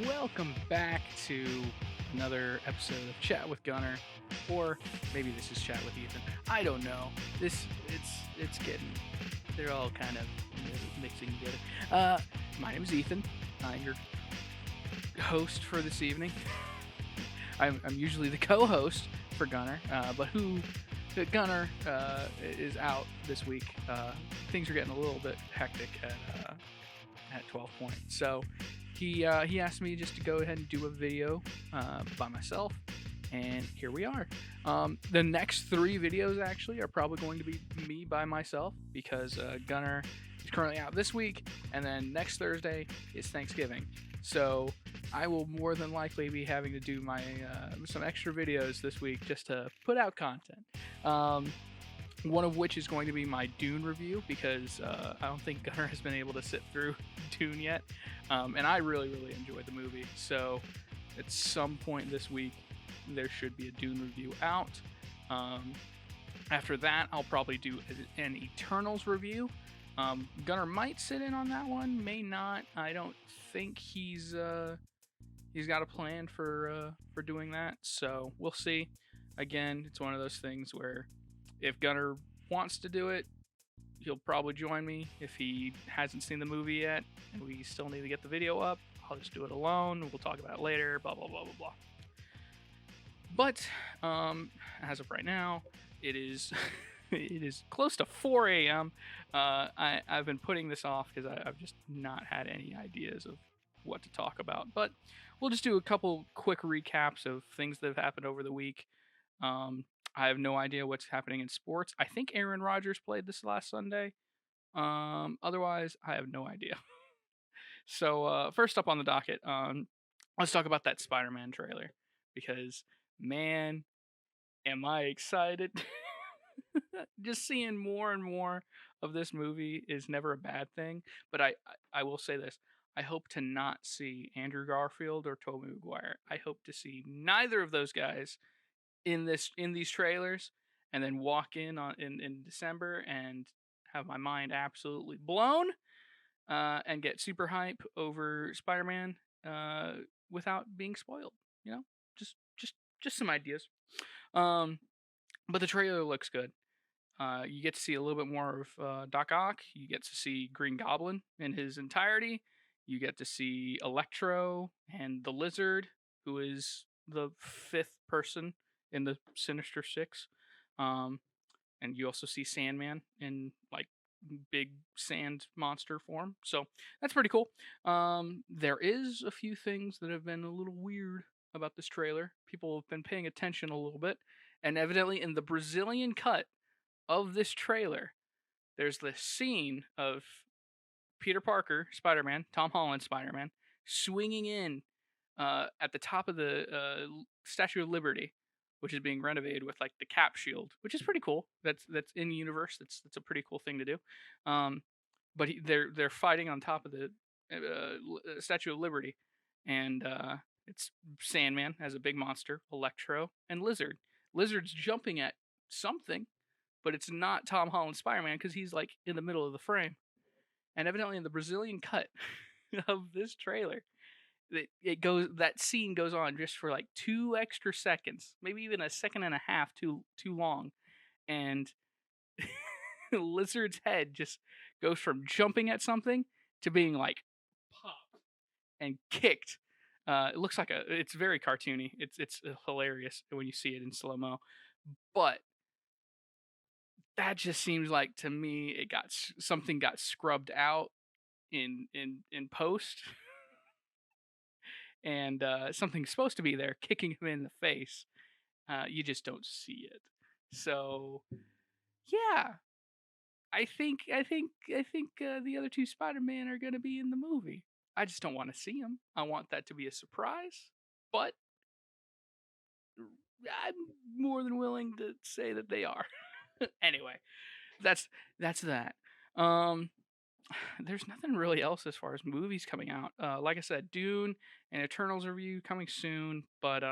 Welcome back to another episode of Chat with Gunner, or maybe this is Chat with Ethan. I don't know. It's getting they're all kind of mixing together. My name is Ethan. I'm your host for this evening. I'm usually the co-host for Gunner, but Gunner is out this week. Things are getting a little bit hectic at 12 Point, so he asked me just to go ahead and do a video by myself, and here we are. The next three videos actually are probably going to be me by myself because Gunner is currently out this week, and then next Thursday is Thanksgiving. So I will more than likely be having to do my some extra videos this week just to put out content. One of which is going to be my Dune review because I don't think Gunner has been able to sit through Dune yet, and I really enjoyed the movie. So at some point this week there should be a Dune review out. After that, I'll probably do an Eternals review. Gunner might sit in on that one, may not. I don't think he's got a plan for doing that, so we'll see. Again, it's one of those things where if Gunner wants to do it, he'll probably join me. If he hasn't seen the movie yet and we still need to get the video up, I'll just do it alone. We'll talk about it later, blah, blah, blah, blah, blah. But as of right now, it is it is close to 4 a.m. I've been putting this off because I've just not had any ideas of what to talk about. But we'll just do a couple quick recaps of things that have happened over the week. I have no idea what's happening in sports. I think Aaron Rodgers played this last Sunday. Otherwise, I have no idea. So first up on the docket, let's talk about that Spider-Man trailer because man, am I excited! Just seeing more and more of this movie is never a bad thing. But I will say this: I hope to not see Andrew Garfield or Tobey Maguire. I hope to see neither of those guys in these trailers, and then walk in December and have my mind absolutely blown, and get super hype over Spider-Man without being spoiled. You know, just some ideas. But the trailer looks good. You get to see a little bit more of Doc Ock. You get to see Green Goblin in his entirety. You get to see Electro and the Lizard, who is the fifth person in the Sinister Six. And you also see Sandman in like big sand monster form. So that's pretty cool. There is a few things that have been a little weird about this trailer. People have been paying attention a little bit, and evidently in the Brazilian cut of this trailer, there's this scene of Peter Parker, Spider-Man, Tom Holland, Spider-Man, swinging in at the top of the Statue of Liberty, which is being renovated with like the Cap shield, which is pretty cool. That's in universe. That's a pretty cool thing to do. But they're fighting on top of the Statue of Liberty, and it's Sandman as a big monster, Electro, and Lizard. Lizard's jumping at something, but it's not Tom Holland Spider-Man because he's like in the middle of the frame. And evidently in the Brazilian cut of this trailer, that scene goes on just for like 2 extra seconds, maybe even a second and a half too long, and Lizard's head just goes from jumping at something to being like popped and kicked. It looks like it's very cartoony. It's hilarious when you see it in slow mo, but that just seems like to me it something got scrubbed out in post, and something's supposed to be there kicking him in the face. You just don't see it. So yeah, I think the other two Spider-Man are gonna be in the movie. I just don't want to see them. I want that to be a surprise, but I'm more than willing to say that they are. Anyway, that's that. There's nothing really else as far as movies coming out. Like I said, Dune and Eternals review coming soon, but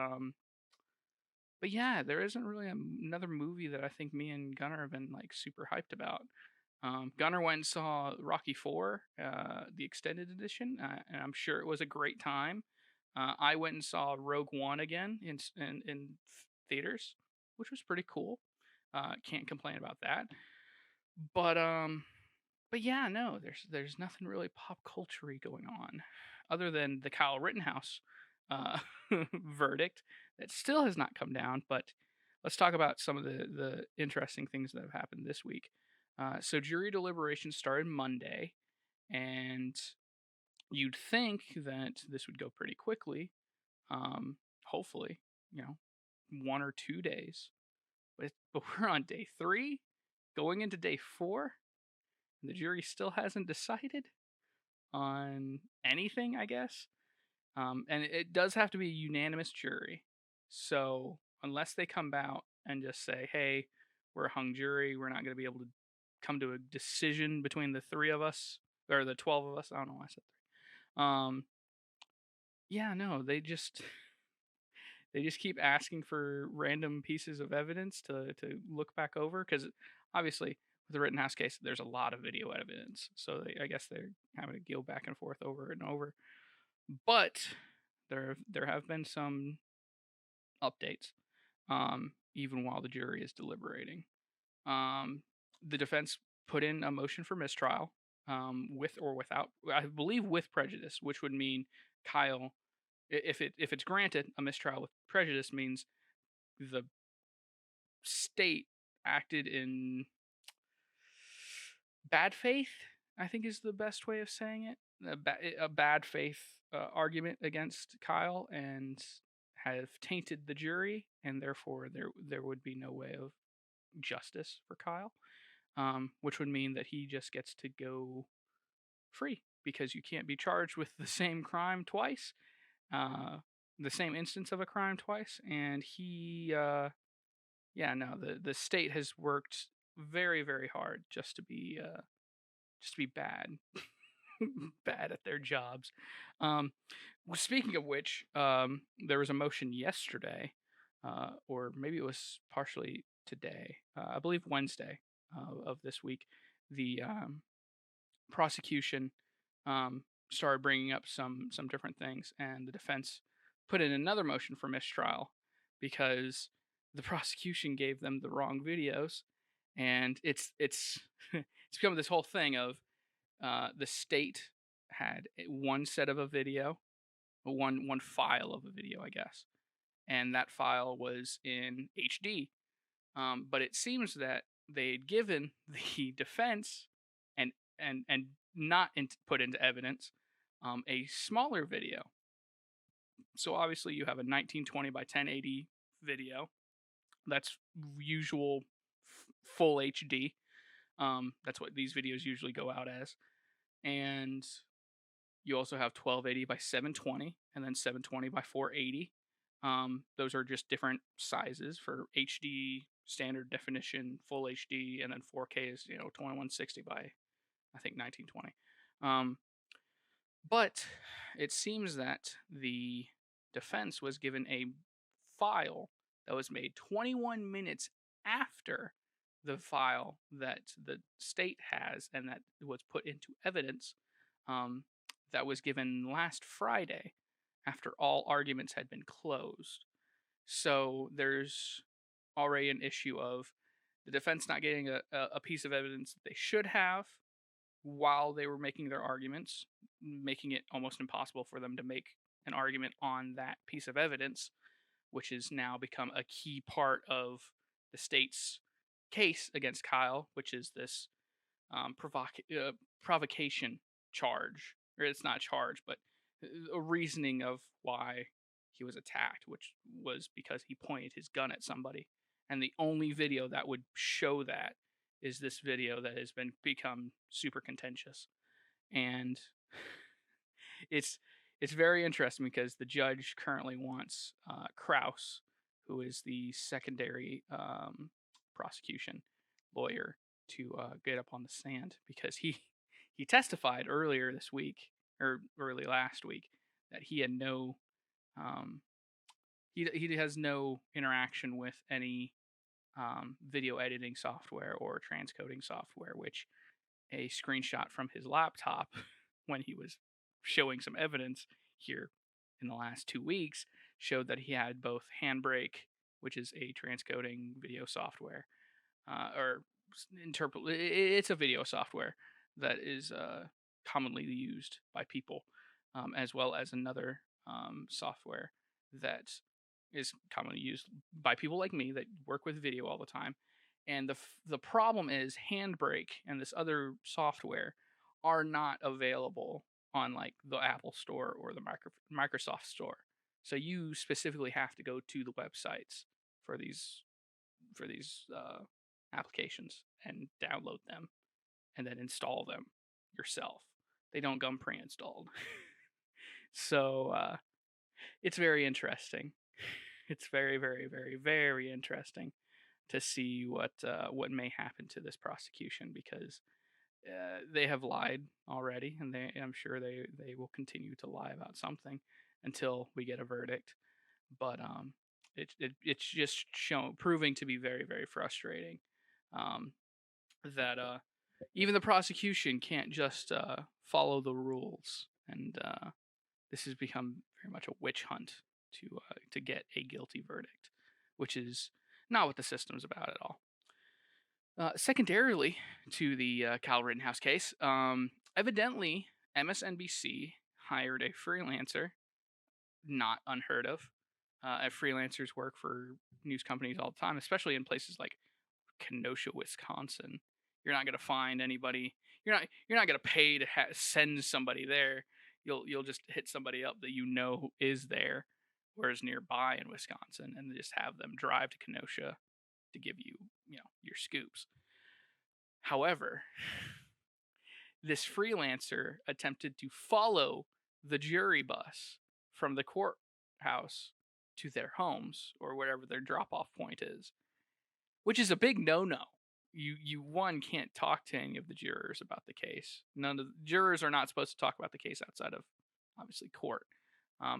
yeah, there isn't really another movie that I think me and Gunner have been like super hyped about. Gunner went and saw Rocky IV, the extended edition, and I'm sure it was a great time. I went and saw Rogue One again in theaters, which was pretty cool. Can't complain about that. But yeah, no, there's nothing really pop culture-y going on, other than the Kyle Rittenhouse uh, verdict that still has not come down. But let's talk about some of the interesting things that have happened this week. So jury deliberations started Monday, and you'd think that this would go pretty quickly. Hopefully, you know, 1 or 2 days. But we're on day 3, going into day 4, and the jury still hasn't decided on anything, I guess. And it does have to be a unanimous jury. So unless they come out and just say, "Hey, we're a hung jury. We're not going to be able to come to a decision between the 3 of us or the 12 of us." I don't know why I said 3. Yeah, no, they just keep asking for random pieces of evidence to look back over, because obviously with the Rittenhouse case, there's a lot of video evidence, so I guess they're having to go back and forth over and over. But there have been some updates, even while the jury is deliberating. Um, the defense put in a motion for mistrial, with or without, I believe, with prejudice, which would mean Kyle, if it's granted, a mistrial with prejudice means the state acted in bad faith, I think is the best way of saying it. A bad faith argument against Kyle, and have tainted the jury, and therefore there would be no way of justice for Kyle, which would mean that he just gets to go free, because you can't be charged with the same crime twice, uh, the same instance of a crime twice, and he yeah, no, the state has worked very, very hard just to be bad, bad at their jobs. Um, Speaking of which, there was a motion yesterday, or maybe it was partially today. I believe Wednesday of this week. The prosecution started bringing up some different things, and the defense put in another motion for mistrial because the prosecution gave them the wrong videos, and it's it's become this whole thing of the state had one set of a video, one file of a video, I guess, and that file was in HD. But it seems that they'd given the defense and and not put into evidence a smaller video. So obviously you have a 1920 by 1080 video. That's usual full HD. That's what these videos usually go out as. And you also have 1280 by 720, and then 720 by 480. Those are just different sizes for HD, standard definition, full HD, and then 4K is 2160 by, I think, 1920. But it seems that the defense was given a file that was made 21 minutes after the file that the state has and that was put into evidence, um, that was given last Friday after all arguments had been closed. So there's already an issue of the defense not getting a piece of evidence that they should have while they were making their arguments, making it almost impossible for them to make an argument on that piece of evidence, which has now become a key part of the state's case against Kyle, which is this provocation charge, or it's not a charge, but a reasoning of why he was attacked, which was because he pointed his gun at somebody. And the only video that would show that is this video that has become super contentious. And it's it's very interesting because the judge currently wants Kraus, who is the secondary prosecution lawyer, to get up on the stand, because he testified earlier this week, or early last week, that he had no he has no interaction with any video editing software or transcoding software, which a screenshot from his laptop when he was showing some evidence here in the last 2 weeks showed that he had both Handbrake, which is a transcoding video software, or interpret. It's a video software that is commonly used by people, as well as another software that is commonly used by people like me that work with video all the time. And the problem is Handbrake and this other software are not available on like the Apple Store or the Microsoft Store. So you specifically have to go to the websites for these applications and download them and then install them yourself. They don't come pre-installed. So it's very interesting. It's very, very, very, very interesting to see what may happen to this prosecution, because they have lied already, and I'm sure they will continue to lie about something until we get a verdict. But it's just proving to be very, very frustrating, um, that even the prosecution can't just follow the rules, and this has become very much a witch hunt to get a guilty verdict, which is not what the system's about at all. Secondarily to the Kyle Rittenhouse case, evidently MSNBC hired a freelancer, not unheard of. Freelancers work for news companies all the time, especially in places like Kenosha, Wisconsin. You're not gonna find anybody. You're not gonna pay to send somebody there. You'll just hit somebody up that you know is there, or is nearby in Wisconsin, and just have them drive to Kenosha to give you your scoops. However, this freelancer attempted to follow the jury bus from the courthouse to their homes or wherever their drop-off point is, which is a big no-no. You one can't talk to any of the jurors about the case. None of the jurors are not supposed to talk about the case outside of obviously court.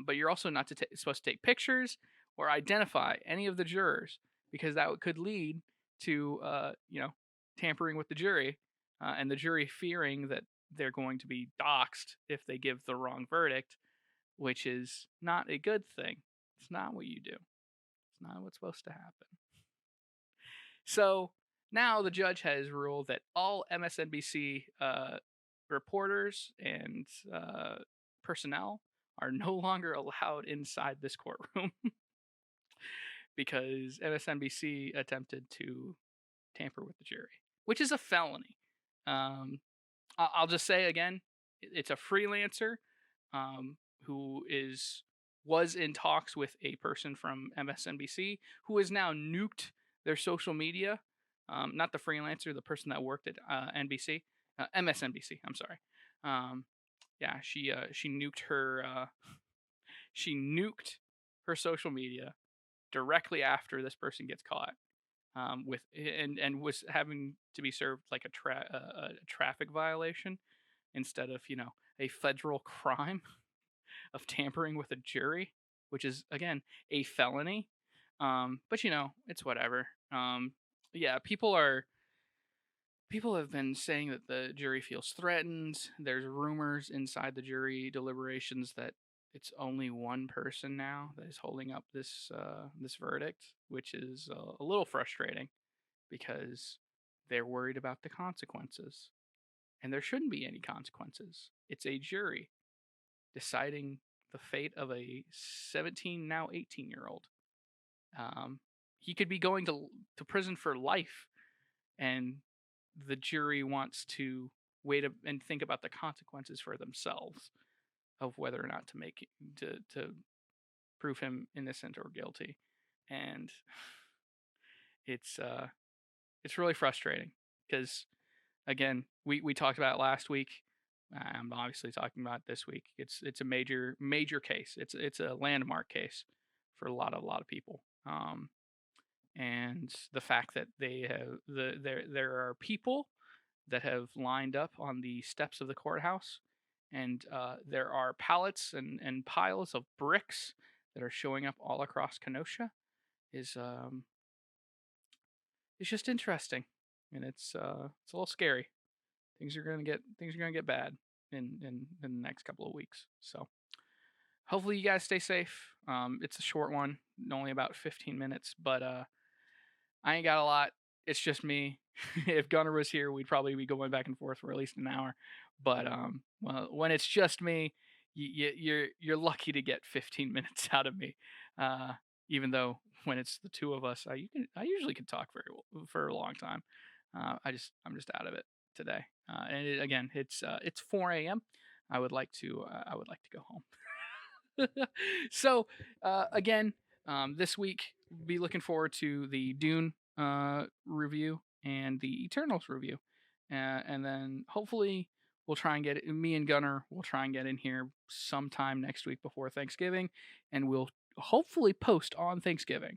But you're also not supposed to take pictures or identify any of the jurors, because that could lead to tampering with the jury, and the jury fearing that they're going to be doxxed if they give the wrong verdict, which is not a good thing. It's not what you do. It's not what's supposed to happen. So now the judge has ruled that all MSNBC reporters and personnel are no longer allowed inside this courtroom because MSNBC attempted to tamper with the jury, which is a felony. I'll just say again, it's a freelancer who was in talks with a person from MSNBC who has now nuked their social media. Not the freelancer, the person that worked at MSNBC. I'm sorry. Yeah, she nuked her social media directly after this person gets caught, with and was having to be served like a traffic violation instead of a federal crime of tampering with a jury, which is again a felony. But it's whatever. Yeah, people have been saying that the jury feels threatened. There's rumors inside the jury deliberations that it's only one person now that is holding up this verdict, which is a little frustrating because they're worried about the consequences, and there shouldn't be any consequences. It's a jury deciding the fate of a 17, now 18-year-old. He could be going to prison for life, and the jury wants to wait and think about the consequences for themselves of whether or not to prove him innocent or guilty. And it's really frustrating because, again, we talked about it last week. I'm obviously talking about it this week. It's a major case. It's a landmark case for a lot of people. And the fact that they have there are people that have lined up on the steps of the courthouse, and there are pallets and piles of bricks that are showing up all across Kenosha is it's just interesting, and it's a little scary. Things are gonna get bad in the next couple of weeks. So hopefully you guys stay safe. It's a short one, only about 15 minutes, but I ain't got a lot. It's just me. If Gunner was here, we'd probably be going back and forth for at least an hour. But well, when it's just me, you're lucky to get 15 minutes out of me. Uh, Even though when it's the two of us, I usually can talk for a long time. I'm just out of it today. Again, it's 4 a.m. I would like to go home. So again, this week be looking forward to the Dune review and the Eternals review, and then hopefully we'll try and me and Gunner will try and get in here sometime next week before Thanksgiving, and we'll hopefully post on Thanksgiving.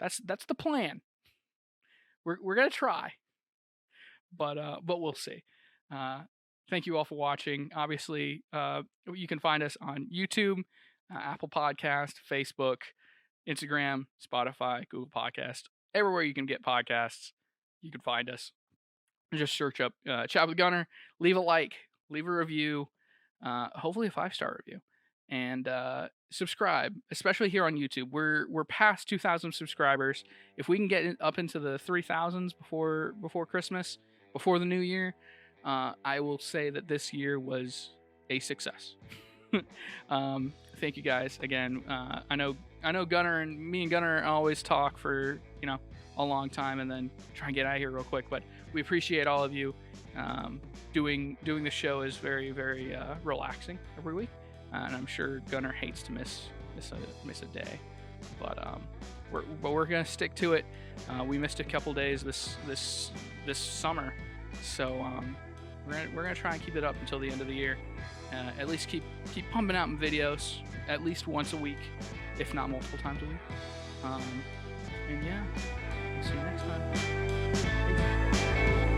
That's the plan. We're gonna try, but we'll see. Thank you all for watching. Obviously, you can find us on YouTube, Apple Podcast, Facebook, Instagram, Spotify, Google Podcast, everywhere you can get podcasts. You can find us. Just search up Chat with Gunner. Leave a like, leave a review, hopefully a 5-star review, and subscribe, especially here on YouTube. We're past 2,000 subscribers. If we can get up into the 3,000s before Christmas, before the new year, I will say that this year was a success. Thank you guys again. I know Gunner and me and Gunner always talk for a long time and then try and get out of here real quick, but we appreciate all of you. Doing the show is very, very relaxing every week, and I'm sure Gunner hates to miss a day, but we're gonna stick to it. We missed a couple days this summer, so we're gonna try and keep it up until the end of the year. At least keep pumping out videos at least once a week, if not multiple times a week. And yeah, see you next time. Peace.